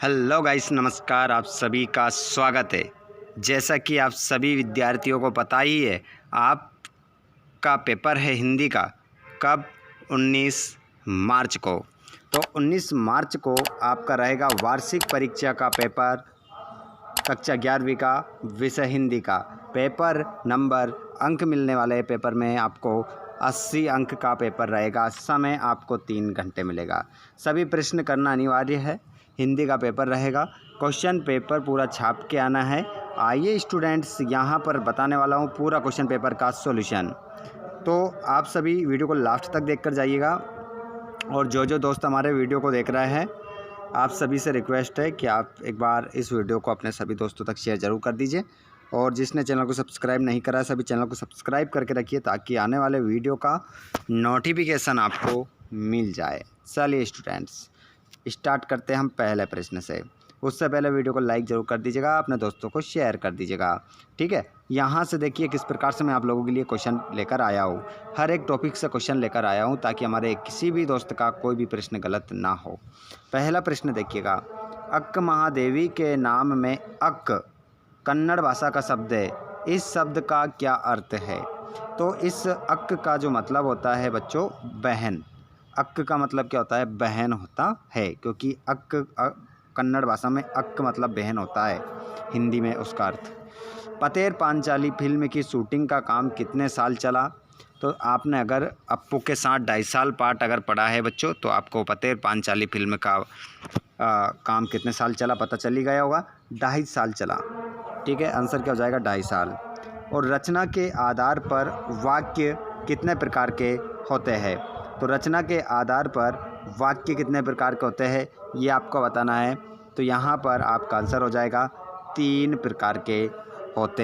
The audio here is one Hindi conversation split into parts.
हेलो गाइस, नमस्कार। आप सभी का स्वागत है। जैसा कि आप सभी विद्यार्थियों को पता ही है, आपका पेपर है हिंदी का। कब? 19 मार्च को। तो 19 मार्च को आपका रहेगा वार्षिक परीक्षा का पेपर, कक्षा 11वीं का विषय हिंदी का। पेपर नंबर अंक मिलने वाले पेपर में आपको 80 अंक का पेपर रहेगा। समय आपको 3 घंटे मिलेगा। सभी प्रश्न करना अनिवार्य है। हिंदी का पेपर रहेगा। क्वेश्चन पेपर पूरा छाप के आना है। आइए स्टूडेंट्स, यहाँ पर बताने वाला हूँ पूरा क्वेश्चन पेपर का सॉल्यूशन। तो आप सभी वीडियो को लास्ट तक देखकर जाइएगा। और जो दोस्त हमारे वीडियो को देख रहे हैं, आप सभी से रिक्वेस्ट है कि आप एक बार इस वीडियो को अपने सभी दोस्तों तक शेयर ज़रूर कर दीजिए। और जिसने चैनल को सब्सक्राइब नहीं करा है, सभी चैनल को सब्सक्राइब करके रखिए ताकि आने वाले वीडियो का नोटिफिकेशन आपको मिल जाए। चलिए स्टूडेंट्स, स्टार्ट करते हैं हम पहले प्रश्न से। उससे पहले वीडियो को लाइक ज़रूर कर दीजिएगा, अपने दोस्तों को शेयर कर दीजिएगा, ठीक है। यहाँ से देखिए किस प्रकार से मैं आप लोगों के लिए क्वेश्चन लेकर आया हूँ। हर एक टॉपिक से क्वेश्चन लेकर आया हूँ ताकि हमारे किसी भी दोस्त का कोई भी प्रश्न गलत ना हो। पहला प्रश्न देखिएगा, अक्क महादेवी के नाम में अक्क कन्नड़ भाषा का शब्द है। इस शब्द का क्या अर्थ है? तो इस अक्क का जो मतलब होता है बच्चों, बहन। अक्क का मतलब क्या होता है? बहन होता है, क्योंकि कन्नड़ भाषा में अक्क मतलब बहन होता है, हिंदी में उसका अर्थ। पतेर पांचाली फिल्म की शूटिंग का काम कितने साल चला? तो आपने अगर अप्पू के साथ 2.5 साल पाठ अगर पढ़ा है बच्चों, तो आपको पतेर पांचाली फिल्म का काम कितने साल चला पता चल ही गया होगा। 2.5 साल चला, ठीक है। आंसर क्या हो जाएगा? 2.5 साल। और रचना के आधार पर वाक्य कितने प्रकार के होते हैं? तो रचना के आधार पर वाक्य कितने प्रकार के होते हैं ये आपको बताना है। तो यहाँ पर आपका आंसर हो जाएगा 3 प्रकार के होते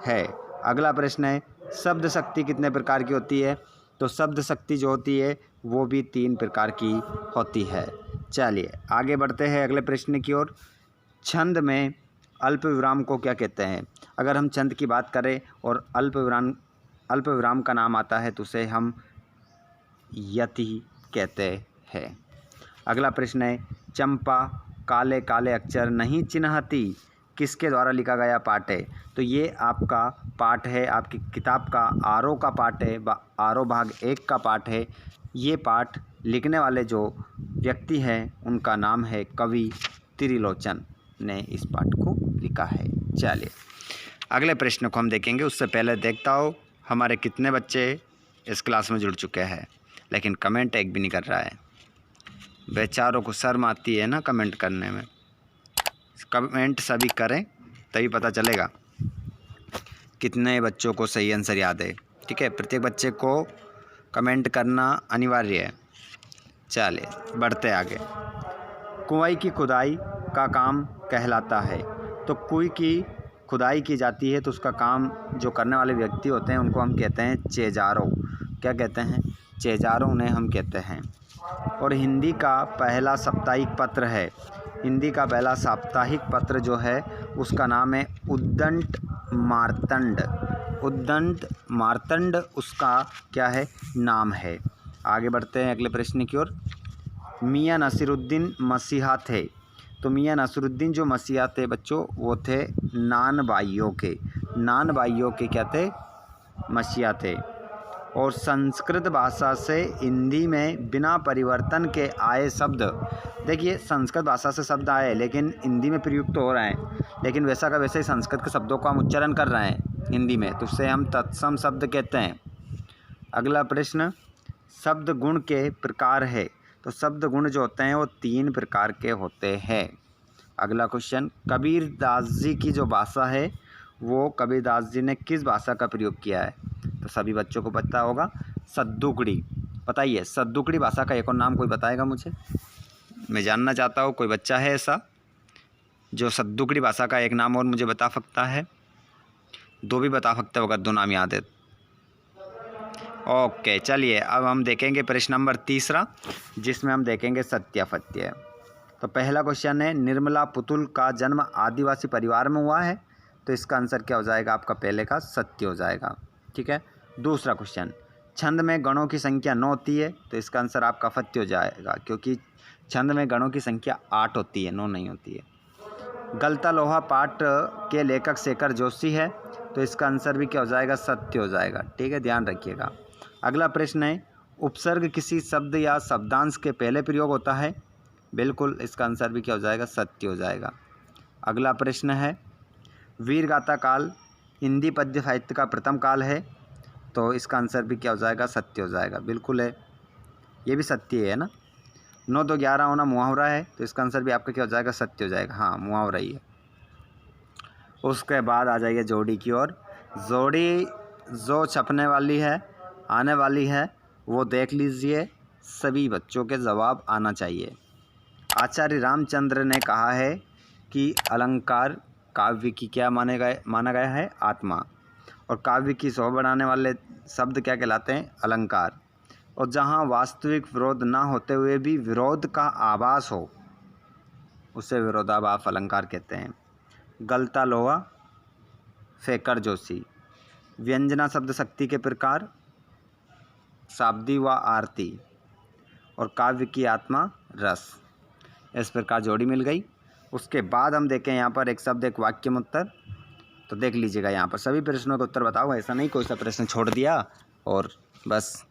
हैं। अगला प्रश्न है, शब्द शक्ति कितने प्रकार की होती है? तो शब्द शक्ति जो होती है वो भी 3 प्रकार की होती है। चलिए आगे बढ़ते हैं अगले प्रश्न की ओर। छंद में अल्प विराम को क्या कहते हैं? अगर हम छंद की बात करें और अल्प विराम का नाम आता है तो उसे हम यति कहते हैं। अगला प्रश्न है, चंपा काले काले अक्षर नहीं चिन्हती किसके द्वारा लिखा गया पाठ है? तो ये आपका पाठ है, आपकी किताब का आरोह का पाठ है, आरोह भाग 1 का पाठ है। ये पाठ लिखने वाले जो व्यक्ति हैं उनका नाम है कवि त्रिलोचन ने इस पाठ को लिखा है। चलिए अगले प्रश्न को हम देखेंगे। उससे पहले देखता हूँ हमारे कितने बच्चे इस क्लास में जुड़ चुके हैं, लेकिन कमेंट एक भी नहीं कर रहा है। बेचारों को शर्म आती है ना कमेंट करने में। कमेंट सभी करें तभी पता चलेगा कितने बच्चों को सही आंसर याद है, ठीक है। प्रत्येक बच्चे को कमेंट करना अनिवार्य है। चलिए बढ़ते आगे। कुआं की खुदाई का काम कहलाता है। तो कुएं की खुदाई की जाती है तो उसका काम जो करने वाले व्यक्ति होते हैं उनको हम कहते हैं चेजारो। क्या कहते हैं? चेजारो उन्हें हम कहते हैं। और हिंदी का पहला साप्ताहिक पत्र है। हिंदी का पहला साप्ताहिक पत्र जो है उसका नाम है उद्दंड मार्तंड। उद्दंड मार्तंड उसका क्या है? नाम है। आगे बढ़ते हैं अगले प्रश्न की ओर। मियां नसीरुद्दीन मसीहा थे। तो मियां नसीरुद्दीन जो मसीहा थे बच्चों, वो थे नान भाइयों के क्या थे? मसीहा थे। और संस्कृत भाषा से हिंदी में बिना परिवर्तन के आए शब्द। देखिए संस्कृत भाषा से शब्द आए लेकिन हिंदी में प्रयुक्त हो रहे हैं, लेकिन वैसा का वैसे ही संस्कृत के शब्दों का हम उच्चारण कर रहे हैं हिंदी में, तो उससे हम तत्सम शब्द कहते हैं। अगला प्रश्न, शब्द गुण के प्रकार है। तो शब्द गुण जो होते हैं वो 3 प्रकार के होते हैं। अगला क्वेश्चन, कबीर दास जी की जो भाषा है वो कबीर दास जी ने किस भाषा का प्रयोग किया है? तो सभी बच्चों को पता होगा, सद्दुकड़ी। बताइए सद्दुकड़ी भाषा का एक और नाम कोई बताएगा मुझे? मैं जानना चाहता हूँ, कोई बच्चा है ऐसा जो सद्दुकड़ी भाषा का एक नाम और मुझे बता सकता है? 2 भी बता सकते हो अगर 2 नाम याद है। ओके चलिए अब हम देखेंगे प्रश्न नंबर 3, जिसमें हम देखेंगे सत्यापत्य। तो पहला क्वेश्चन है, निर्मला पुतुल का जन्म आदिवासी परिवार में हुआ है। तो इसका आंसर क्या हो जाएगा? आपका पहले का सत्य हो जाएगा, ठीक है। दूसरा क्वेश्चन, छंद में गणों की संख्या 9 होती है, तो इसका आंसर आपका फत्य हो जाएगा, क्योंकि छंद में गणों की संख्या 8 होती है, 9 नहीं होती है। गलता लोहा पाठ के लेखक शेखर जोशी है, तो इसका आंसर भी क्या हो जाएगा, सत्य हो जाएगा। ठीक है, ध्यान रखिएगा। अगला प्रश्न है, उपसर्ग किसी शब्द या शब्दांश के पहले प्रयोग होता है। बिल्कुल, इसका आंसर भी क्या हो जाएगा, सत्य हो जाएगा। अगला प्रश्न है, वीरगाथा काल हिंदी पद्य साहित्य का प्रथम काल है, तो इसका आंसर भी क्या हो जाएगा, सत्य हो जाएगा। बिल्कुल है, ये भी सत्य है ना। 9 2 11 होना मुहावरा है, तो इसका आंसर भी आपका क्या हो जाएगा, सत्य हो जाएगा। हाँ, मुहावरा ही है। उसके बाद आ जाइए जोड़ी की ओर। जोड़ी जो छपने वाली है, आने वाली है, वो देख लीजिए। सभी बच्चों के जवाब आना चाहिए। आचार्य रामचंद्र ने कहा है कि अलंकार काव्य की क्या माना गया है, आत्मा। और काव्य की शोभा बढ़ाने वाले शब्द क्या कहलाते हैं, अलंकार। और जहाँ वास्तविक विरोध ना होते हुए भी विरोध का आभास हो, उसे विरोधाभास अलंकार कहते हैं। गलता लोहा शेखर जोशी। व्यंजना शब्द शक्ति के प्रकार, शाब्दी व आरती। और काव्य की आत्मा रस। इस प्रकार जोड़ी मिल गई। उसके बाद हम देखें यहाँ पर एक शब्द एक वाक्य में उत्तर। तो देख लीजिएगा, यहाँ पर सभी प्रश्नों के उत्तर बताओ। ऐसा नहीं कोई सा प्रश्न छोड़ दिया और बस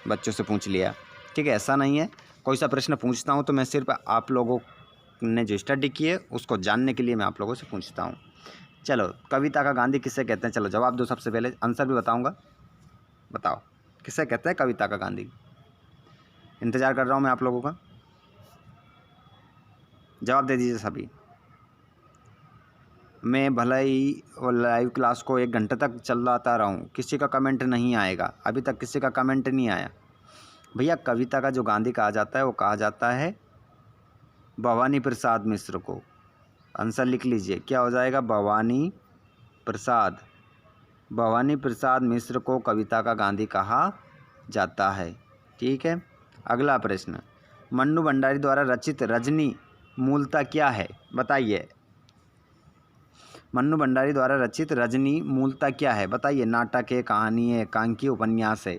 बच्चों से पूछ लिया। ठीक है, ऐसा नहीं है। कोई सा प्रश्न पूछता हूँ तो मैं सिर्फ आप लोगों ने जो स्टडी की है उसको जानने के लिए मैं आप लोगों से पूछता हूँ। चलो, कविता का गांधी किसे कहते हैं, चलो जवाब दो। सबसे पहले आंसर भी बताऊँगा, बताओ किसे कहते हैं कविता का गांधी। इंतज़ार कर रहा हूँ मैं आप लोगों का, जवाब दे दीजिए सभी। मैं भले ही लाइव क्लास को 1 घंटे तक चलाता रहा हूँ, किसी का कमेंट नहीं आएगा। अभी तक किसी का कमेंट नहीं आया। भैया, कविता का जो गांधी कहा जाता है वो कहा जाता है भवानी प्रसाद मिश्र को। आंसर लिख लीजिए, क्या हो जाएगा, भवानी प्रसाद। भवानी प्रसाद मिश्र को कविता का गांधी कहा जाता है। ठीक है। अगला प्रश्न, मन्नू भंडारी द्वारा रचित रजनी मूलतः क्या है, बताइए। मन्नू भंडारी द्वारा रचित रजनी मूलतः क्या है, बताइए। नाटक है, कहानी है, एकांकी, उपन्यास है,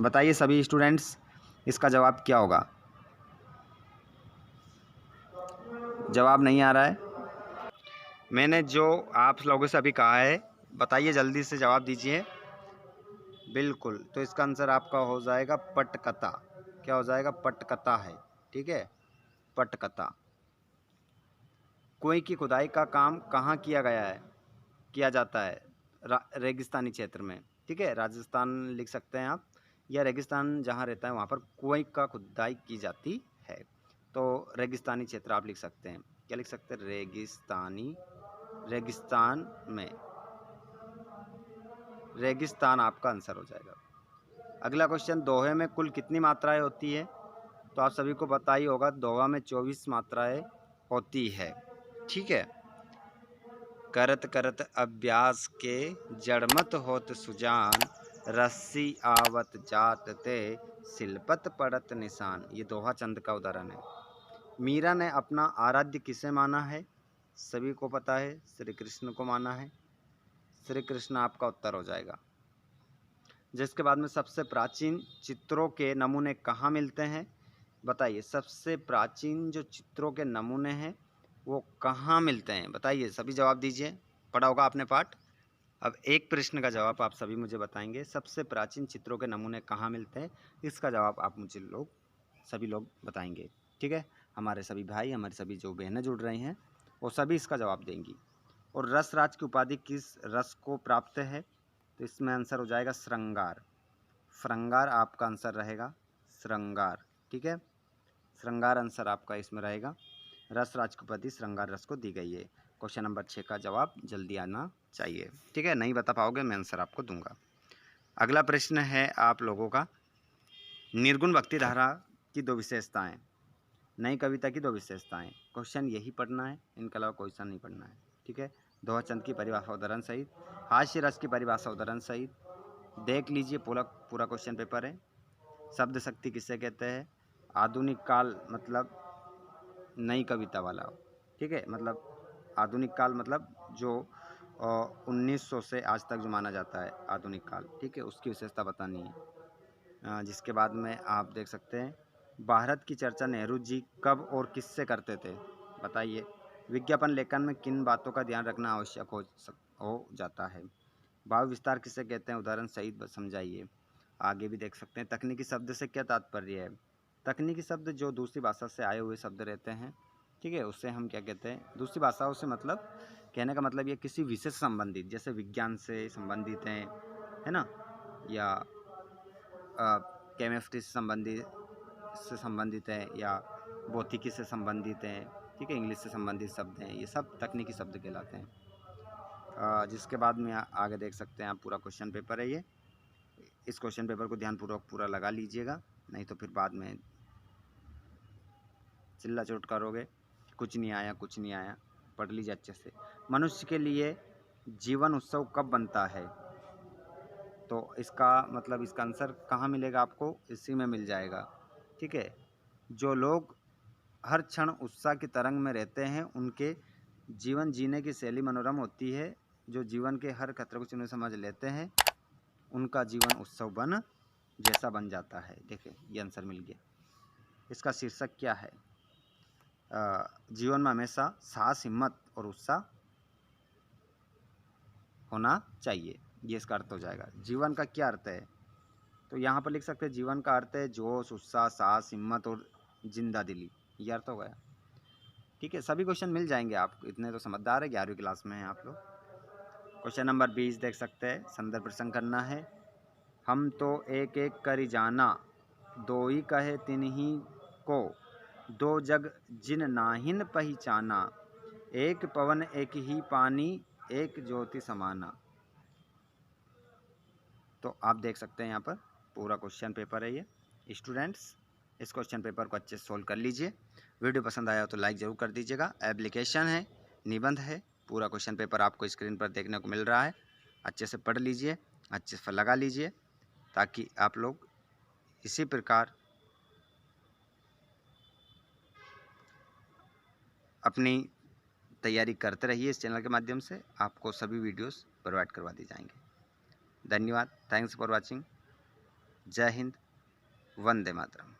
बताइए सभी स्टूडेंट्स, इसका जवाब क्या होगा। जवाब नहीं आ रहा है। मैंने जो आप लोगों से अभी कहा है, बताइए जल्दी से जवाब दीजिए। बिल्कुल, तो इसका आंसर आपका हो जाएगा पटकथा। क्या हो जाएगा, पटकथा है। ठीक है, पटकथा। कुएं की खुदाई का काम कहाँ किया जाता है, रेगिस्तानी क्षेत्र में। ठीक है, राजस्थान लिख सकते हैं आप, या रेगिस्तान जहाँ रहता है वहाँ पर कुएं का खुदाई की जाती है। तो रेगिस्तानी क्षेत्र आप लिख सकते हैं। क्या लिख सकते हैं, रेगिस्तान में, रेगिस्तान आपका आंसर हो जाएगा। अगला क्वेश्चन, दोहे में कुल कितनी मात्राएं होती है, तो आप सभी को पता ही होगा, दोहा में 24 मात्राएं होती है। ठीक है। करत करत अभ्यास के जड़मत होत सुजान, रस्सी आवत जात ते सिलपत पड़त निशान। ये दोहा चंद का उदाहरण है। मीरा ने अपना आराध्य किसे माना है, सभी को पता है, श्री कृष्ण को माना है। श्री कृष्ण आपका उत्तर हो जाएगा। जिसके बाद में सबसे प्राचीन चित्रों के नमूने कहाँ मिलते हैं, बताइए। सबसे प्राचीन जो चित्रों के नमूने हैं वो कहाँ मिलते हैं, बताइए। सभी जवाब दीजिए, पढ़ा होगा आपने पाठ। अब एक प्रश्न का जवाब आप सभी मुझे बताएंगे, सबसे प्राचीन चित्रों के नमूने कहाँ मिलते हैं, इसका जवाब आप मुझे सभी लोग बताएंगे। ठीक है, हमारे सभी भाई, हमारी सभी जो बहनें जुड़ रही हैं वो सभी इसका जवाब देंगी। और रसराज की उपाधि किस रस को प्राप्त है, तो इसमें आंसर हो जाएगा श्रृंगार। श्रृंगार आपका आंसर रहेगा, श्रृंगार। ठीक है, श्रृंगार आंसर आपका इसमें रहेगा। रस राज की उपाधि श्रृंगार रस को दी गई है। क्वेश्चन नंबर 6 का जवाब जल्दी आना चाहिए। ठीक है, नहीं बता पाओगे मैं आंसर आपको दूंगा। अगला प्रश्न है आप लोगों का, निर्गुण भक्ति धारा की 2 विशेषताएं, नई कविता की 2 विशेषताएं। क्वेश्चन यही पढ़ना है, इनके अलावा कोई सा नहीं पढ़ना है। ठीक है, दोहा चंद की परिभाषा उदाहरण सहित, हास्य रस की परिभाषा उदाहरण सहित देख लीजिए। पूरा क्वेश्चन पेपर है। शब्द शक्ति किसे कहते हैं, आधुनिक काल मतलब नई कविता वाला। ठीक है, मतलब आधुनिक काल मतलब जो और 1900 से आज तक जो माना जाता है आधुनिक काल, ठीक है, उसकी विशेषता बतानी है। जिसके बाद में आप देख सकते हैं, भारत की चर्चा नेहरू जी कब और किससे करते थे, बताइए। विज्ञापन लेखन में किन बातों का ध्यान रखना आवश्यक हो जाता है। भाव विस्तार किसे कहते हैं, उदाहरण सहित समझाइए। आगे भी देख सकते हैं, तकनीकी शब्द से क्या तात्पर्य है। तकनीकी शब्द जो दूसरी भाषा से आए हुए शब्द रहते हैं, ठीक है, उससे हम क्या कहते हैं, दूसरी भाषाओं से मतलब कहने का मतलब ये किसी विषय से संबंधित, जैसे विज्ञान से संबंधित हैं, है ना, या केमिस्ट्री से संबंधित है, या भौतिकी से संबंधित है, ठीक है, इंग्लिश से संबंधित शब्द हैं, ये सब तकनीकी शब्द कहलाते हैं। जिसके बाद में आगे देख सकते हैं आप, पूरा क्वेश्चन पेपर है ये। इस क्वेश्चन पेपर को ध्यानपूर्वक पूरा लगा लीजिएगा, नहीं तो फिर बाद में चिल्ला चोट करोगे, कुछ नहीं आया कुछ नहीं आया। पढ़ लीजिए अच्छे से। मनुष्य के लिए जीवन उत्सव कब बनता है, तो इसका मतलब इसका आंसर कहाँ मिलेगा आपको, इसी में मिल जाएगा, ठीक है। जो लोग हर क्षण उत्साह की तरंग में रहते हैं, उनके जीवन जीने की शैली मनोरम होती है। जो जीवन के हर खतरे को चुनौती समझ लेते हैं, उनका जीवन उत्सव बन जैसा बन जाता है। देखिए ये आंसर मिल गया। इसका शीर्षक क्या है, जीवन में हमेशा साहस, हिम्मत और उत्साह होना चाहिए, ये इसका अर्थ हो जाएगा। जीवन का क्या अर्थ है, तो यहाँ पर लिख सकते हैं, जीवन का अर्थ है जोश, उत्साह, साहस, हिम्मत और जिंदा दिली, ये अर्थ हो गया, ठीक है। सभी क्वेश्चन मिल जाएंगे आपको, इतने तो समझदार है, 11वीं क्लास में हैं आप लोग। क्वेश्चन नंबर 20 देख सकते हैं, संदर्भ प्रसंग करना है। हम तो एक एक करी जाना, दो ही कहे तिन्ही को, दो जग जिन नाहिन पहचाना, एक पवन एक ही पानी, एक ज्योति समाना। तो आप देख सकते हैं यहाँ पर पूरा क्वेश्चन पेपर है ये। स्टूडेंट्स इस क्वेश्चन पेपर को अच्छे से सोल्व कर लीजिए। वीडियो पसंद आया तो लाइक ज़रूर कर दीजिएगा। एप्लीकेशन है, निबंध है, पूरा क्वेश्चन पेपर आपको स्क्रीन पर देखने को मिल रहा है। अच्छे से पढ़ लीजिए, अच्छे से लगा लीजिए, ताकि आप लोग इसी प्रकार अपनी तैयारी करते रहिए। इस चैनल के माध्यम से आपको सभी वीडियोस प्रोवाइड करवा दी जाएंगे। धन्यवाद, थैंक्स फॉर वॉचिंग। जय हिंद, वंदे मातरम।